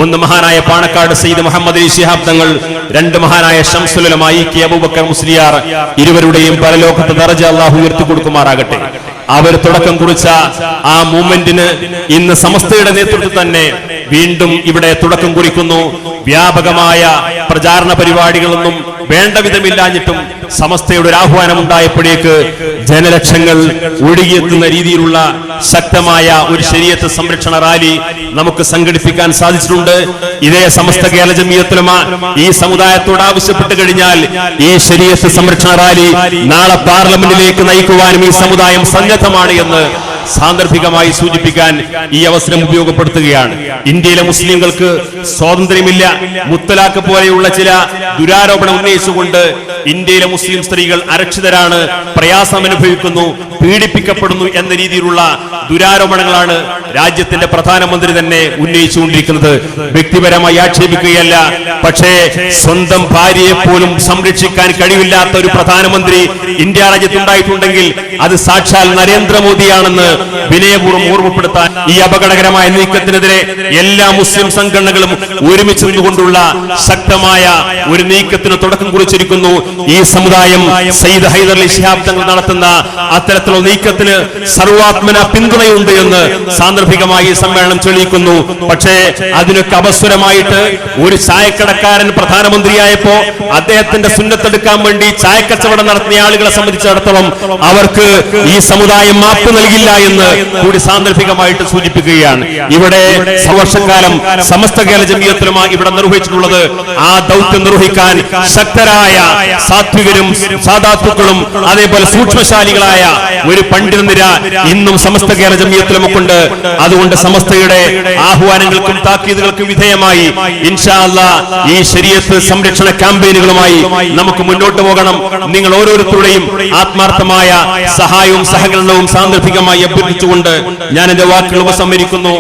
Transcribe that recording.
ഒന്ന് മഹാനായ പാണക്കാട് സയ്യിദ് മുഹമ്മദ് അലി ശിഹാബ് തങ്ങൾ, രണ്ട് മഹാനായ ശംസുൽ ഉലമാ കെ അബൂബക്കർ മുസ്ലിയാർ, ഇരുവരുടെയും പരലോകത്തെ ദറജ അല്ലാഹു ഉയർത്തി കൊടുക്കുമാറാകട്ടെ. അവർ തുടക്കം കുറിച്ച ആ മൂവ്മെന്റിന് ഇന്ന് സമസ്തയുടെ നേതൃത്വത്തിൽ തന്നെ വീണ്ടും ഇവിടെ തുടക്കം കുറിക്കുന്നു. വ്യാപകമായ പ്രചാരണ പരിപാടികളൊന്നും വേണ്ട വിധമില്ലാഞ്ഞിട്ടും സമസ്തയുടെ ഒരു ആഹ്വാനം ഉണ്ടായപ്പോഴേക്ക് ജനലക്ഷങ്ങൾ ഒഴുകിയെത്തുന്ന രീതിയിലുള്ള ശക്തമായ ഒരു ശരീഅത്ത് സംരക്ഷണ റാലി നമുക്ക് സംഘടിപ്പിക്കാൻ സാധിച്ചിട്ടുണ്ട്. ഇതേ സമസ്ത കേരള ജംഇയ്യത്തുൽ ഉലമാ ഈ സമുദായത്തോട് ആവശ്യപ്പെട്ട് കഴിഞ്ഞാൽ ഈ ശരീഅത്ത് സംരക്ഷണ റാലി നാളെ പാർലമെന്റിലേക്ക് നയിക്കുവാനും ഈ സമുദായം സന്നദ്ധമാണ് എന്ന് സാന്ദർഭികമായി സൂചിപ്പിക്കാൻ ഈ അവസരം ഉപയോഗപ്പെടുത്തുകയാണ്. ഇന്ത്യയിലെ മുസ്ലിങ്ങൾക്ക് സ്വാതന്ത്ര്യമില്ല, മുത്തലാഖ് പോലെയുള്ള ചില ദുരാരോപണം ഉന്നയിച്ചുകൊണ്ട് ഇന്ത്യയിലെ മുസ്ലിം സ്ത്രീകൾ അരക്ഷിതരാണ്, പ്രയാസം അനുഭവിക്കുന്നു, പീഡിപ്പിക്കപ്പെടുന്നു എന്ന രീതിയിലുള്ള ദുരാരോപണങ്ങളാണ് രാജ്യത്തിന്റെ പ്രധാനമന്ത്രി തന്നെ ഉന്നയിച്ചുകൊണ്ടിരിക്കുന്നത്. വ്യക്തിപരമായി ആക്ഷേപിക്കുകയല്ല, പക്ഷേ സ്വന്തം ഭാര്യയെ പോലും സംരക്ഷിക്കാൻ കഴിവില്ലാത്ത ഒരു പ്രധാനമന്ത്രി ഇന്ത്യ രാജ്യത്തുണ്ടായിട്ടുണ്ടെങ്കിൽ അത് സാക്ഷാൽ നരേന്ദ്രമോദിയാണെന്ന് വിനയപൂർവ്വം ഓർമ്മപ്പെടുത്താൻ ഈ അപകടകരമായ നീക്കത്തിനെതിരെ എല്ലാ മുസ്ലിം സംഘടനകളും ഒരുമിച്ച് നിന്നുകൊണ്ടുള്ള ശക്തമായ ഒരു നീക്കത്തിന് തുടക്കം കുറിച്ചിരിക്കുന്നു. ഈ സമുദായം സയ്യിദ് ഹൈദർ അലി ശിഹാബ് തങ്ങൾ നടത്തുന്ന അത്തരത്തിലുള്ള നീക്കത്തിന് സർവാത്മന പിന്തുണയുണ്ട് എന്ന് സാന്ദർഭികമായി ഈ സമ്മേളനം തെളിയിക്കുന്നു. പക്ഷേ അതിനൊക്കെ അപസ്വരമായിട്ട് ഒരു ചായക്കടക്കാരൻ പ്രധാനമന്ത്രിയായപ്പോ അദ്ദേഹത്തിന്റെ സുന്നത്തെടുക്കാൻ വേണ്ടി ചായക്കച്ചവടം നടത്തിയ ആളുകളെ സംബന്ധിച്ചിടത്തോളം അവർക്ക് ഈ സമുദായം മാപ്പ് നൽകില്ല എന്ന് കൂടി സാന്ദർഭികമായിട്ട് സൂചിപ്പിക്കുകയാണ്. ഇവിടെ വർഷക്കാലം സമസ്ത കേരള ജംഇയ്യത്തുൽ ഉലമാ ഇവിടെ നിർവഹിച്ചിട്ടുള്ളത് ആ ദൗത്യം നിർവഹിക്കാൻ ശക്തരായ സാത്വികരും സാദാത്തുക്കളും അതേപോലെ സൂക്ഷ്മശാലികളായ ഒരു പണ്ഡിത നിര ഇന്നും സമസ്ത കേരള ജംഇയ്യത്തുൽ ഉലമക്കുണ്ട്. അതുകൊണ്ട് സമസ്തയുടെ ആഹ്വാനങ്ങൾക്കും താക്കീതുകൾക്കും വിധേയമായി ഇൻഷാ അല്ലാഹ് ഈ ശരീഅത്ത് സംരക്ഷണ ക്യാമ്പയിനുകളുമായി നമുക്ക് മുന്നോട്ട് പോകണം. നിങ്ങൾ ഓരോരുത്തരുടെയും ആത്മാർത്ഥമായ സഹായവും സഹകരണവും സാന്ദർഭികമായി അഭ്യർത്ഥിച്ചുകൊണ്ട് ഞാൻ എന്റെ വാക്കുകൾ ഉപസംഹരിക്കുന്നു.